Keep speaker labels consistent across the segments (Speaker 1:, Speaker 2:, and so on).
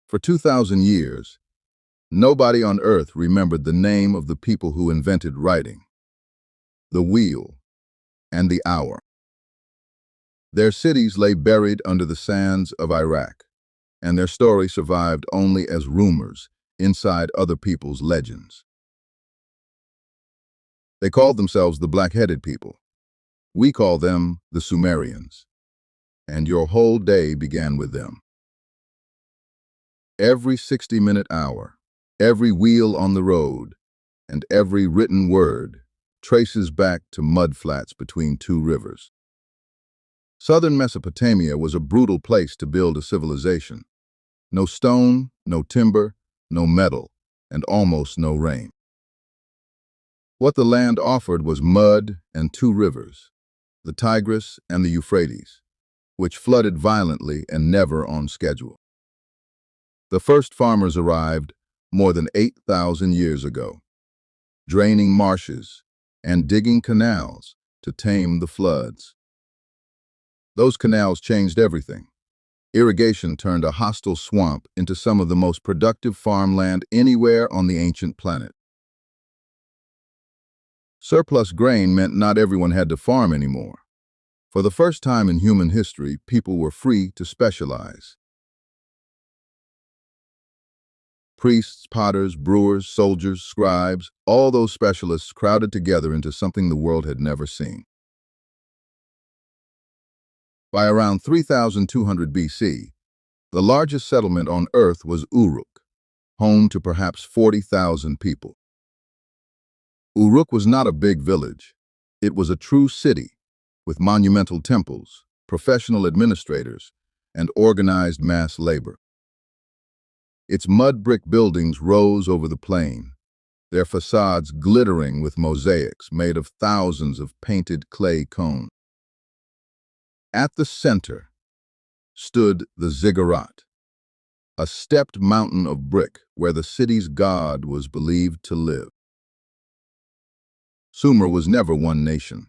Speaker 1: For 2,000 years, nobody on Earth remembered the name of the people who invented writing, the wheel, and the hour. Their cities lay buried under the sands of Iraq, and their story survived only as rumors inside other people's legends. They called themselves the black-headed people. We call them the Sumerians. And your whole day began with them. Every 60-minute hour, every wheel on the road, and every written word traces back to mudflats between two rivers. Southern Mesopotamia was a brutal place to build a civilization. No stone, no timber, no metal, and almost no rain. What the land offered was mud and two rivers, the Tigris and the Euphrates, which flooded violently and never on schedule. The first farmers arrived more than 8,000 years ago, draining marshes and digging canals to tame the floods. Those canals changed everything. Irrigation turned a hostile swamp into some of the most productive farmland anywhere on the ancient planet. Surplus grain meant not everyone had to farm anymore. For the first time in human history, people were free to specialize. Priests, potters, brewers, soldiers, scribes, all those specialists crowded together into something the world had never seen. By around 3,200 BC, the largest settlement on Earth was Uruk, home to perhaps 40,000 people. Uruk was not a big village. It was a true city, with monumental temples, professional administrators, and organized mass labor. Its mud brick buildings rose over the plain, their facades glittering with mosaics made of thousands of painted clay cones. At the center stood the ziggurat, a stepped mountain of brick where the city's god was believed to live. Sumer was never one nation.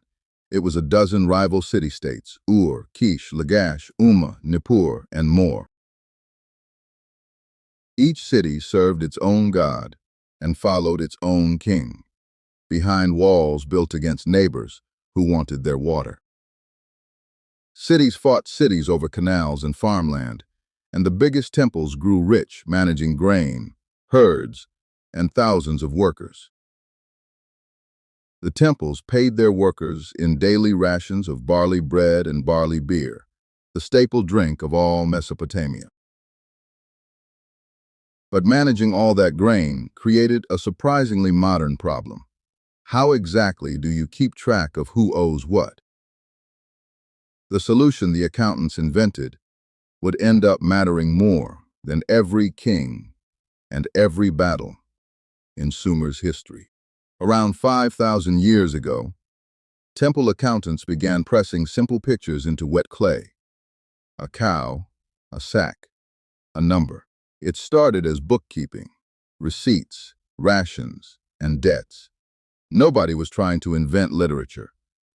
Speaker 1: It was a dozen rival city-states: Ur, Kish, Lagash, Umma, Nippur, and more. Each city served its own god and followed its own king, behind walls built against neighbors who wanted their water. Cities fought cities over canals and farmland, and the biggest temples grew rich, managing grain, herds, and thousands of workers. The temples paid their workers in daily rations of barley bread and barley beer, the staple drink of all Mesopotamia. But managing all that grain created a surprisingly modern problem. How exactly do you keep track of who owes what? The solution the accountants invented would end up mattering more than every king and every battle in Sumer's history. Around 5,000 years ago, temple accountants began pressing simple pictures into wet clay: a cow, a sack, a number. It started as bookkeeping, receipts, rations, and debts. Nobody was trying to invent literature.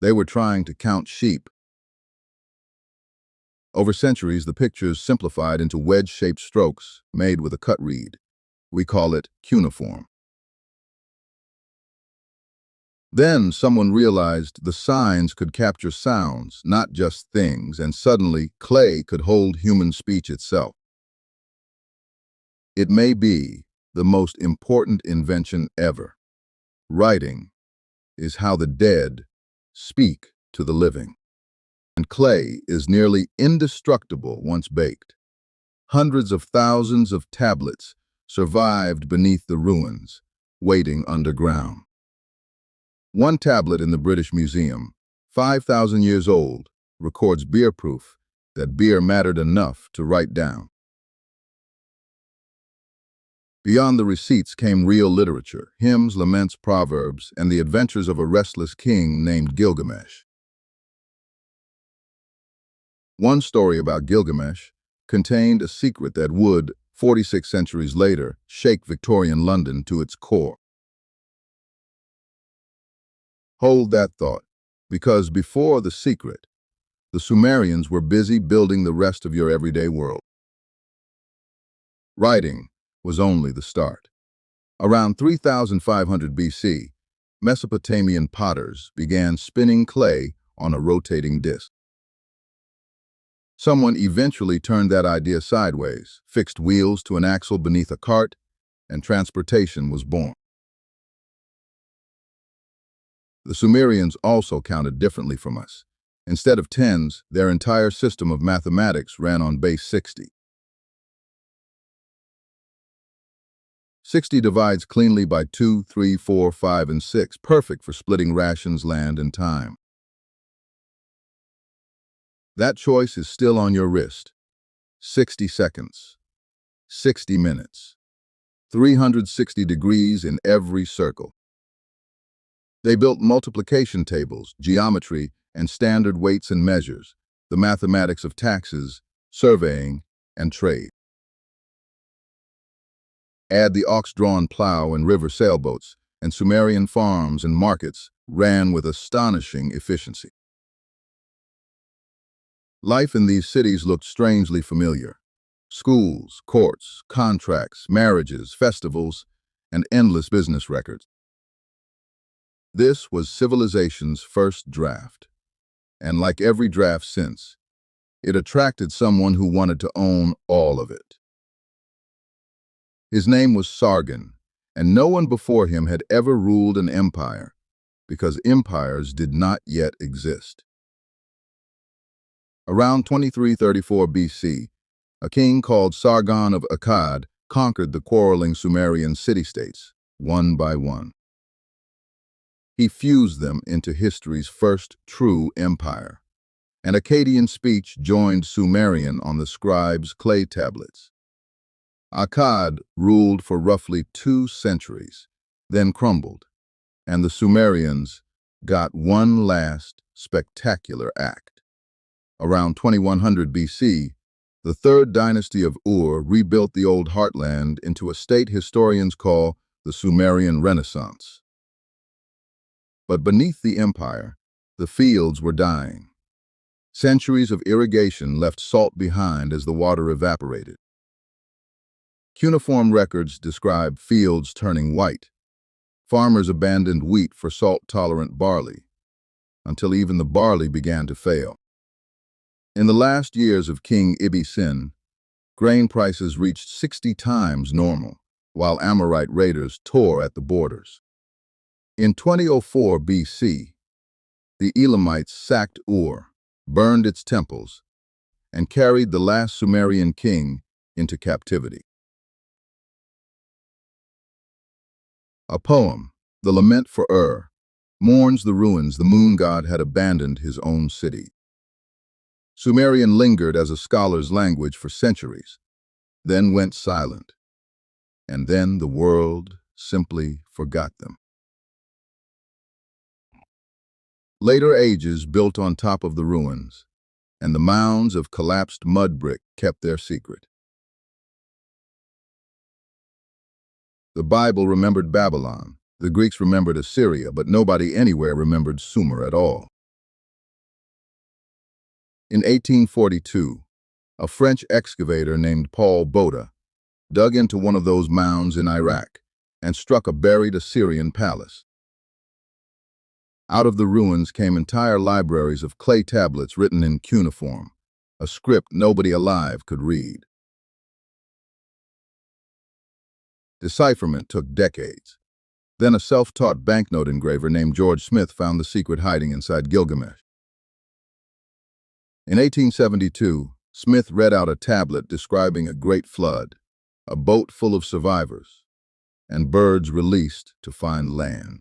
Speaker 1: They were trying to count sheep. Over centuries, the pictures simplified into wedge-shaped strokes made with a cut reed. We call it cuneiform. Then someone realized the signs could capture sounds, not just things, and suddenly clay could hold human speech itself. It may be the most important invention ever. Writing is how the dead speak to the living. And clay is nearly indestructible once baked. Hundreds of thousands of tablets survived beneath the ruins, waiting underground. One tablet in the British Museum, 5,000 years old, records beer proof that beer mattered enough to write down. Beyond the receipts came real literature: hymns, laments, proverbs, and the adventures of a restless king named Gilgamesh. One story about Gilgamesh contained a secret that would, 46 centuries later, shake Victorian London to its core. Hold that thought, because before the secret, the Sumerians were busy building the rest of your everyday world. Writing was only the start. Around 3500 BC, Mesopotamian potters began spinning clay on a rotating disc. Someone eventually turned that idea sideways, fixed wheels to an axle beneath a cart, and transportation was born. The Sumerians also counted differently from us. Instead of tens, their entire system of mathematics ran on base 60. 60 divides cleanly by 2, 3, 4, 5, and 6, perfect for splitting rations, land, and time. That choice is still on your wrist. 60 seconds, 60 minutes, 360 degrees in every circle. They built multiplication tables, geometry, and standard weights and measures, the mathematics of taxes, surveying, and trade. Add the ox-drawn plow and river sailboats, and Sumerian farms and markets ran with astonishing efficiency. Life in these cities looked strangely familiar. Schools, courts, contracts, marriages, festivals, and endless business records. This was civilization's first draft, and like every draft since, it attracted someone who wanted to own all of it. His name was Sargon, and no one before him had ever ruled an empire, because empires did not yet exist. Around 2334 BC, a king called Sargon of Akkad conquered the quarreling Sumerian city-states, one by one. He fused them into history's first true empire. An Akkadian speech joined Sumerian on the scribes' clay tablets. Akkad ruled for roughly 2 centuries, then crumbled, and the Sumerians got one last spectacular act. Around 2100 BC, the third dynasty of Ur rebuilt the old heartland into a state historians call the Sumerian Renaissance. But beneath the empire, the fields were dying. Centuries of irrigation left salt behind as the water evaporated. Cuneiform records describe fields turning white. Farmers abandoned wheat for salt-tolerant barley, until even the barley began to fail. In the last years of King Ibbi-Sin, grain prices reached 60 times normal, while Amorite raiders tore at the borders. In 2004 BC, the Elamites sacked Ur, burned its temples, and carried the last Sumerian king into captivity. A poem, The Lament for Ur, mourns the ruins the moon god had abandoned his own city. Sumerian lingered as a scholar's language for centuries, then went silent, and then the world simply forgot them. Later ages built on top of the ruins, and the mounds of collapsed mud brick kept their secret. The Bible remembered Babylon, the Greeks remembered Assyria, but nobody anywhere remembered Sumer at all. In 1842, a French excavator named Paul Botta dug into one of those mounds in Iraq and struck a buried Assyrian palace. Out of the ruins came entire libraries of clay tablets written in cuneiform, a script nobody alive could read. Decipherment took decades. Then a self-taught banknote engraver named George Smith found the secret hiding inside Gilgamesh. In 1872, Smith read out a tablet describing a great flood, a boat full of survivors, and birds released to find land.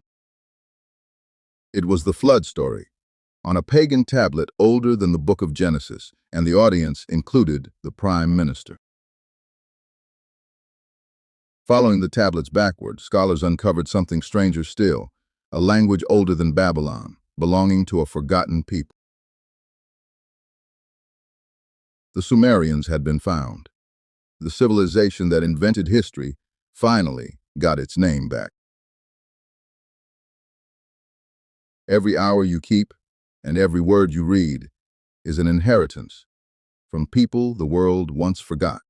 Speaker 1: It was the flood story, on a pagan tablet older than the Book of Genesis, and the audience included the Prime Minister. Following the tablets backward, scholars uncovered something stranger still, a language older than Babylon, belonging to a forgotten people. The Sumerians had been found. The civilization that invented history finally got its name back. Every hour you keep and every word you read is an inheritance from people the world once forgot.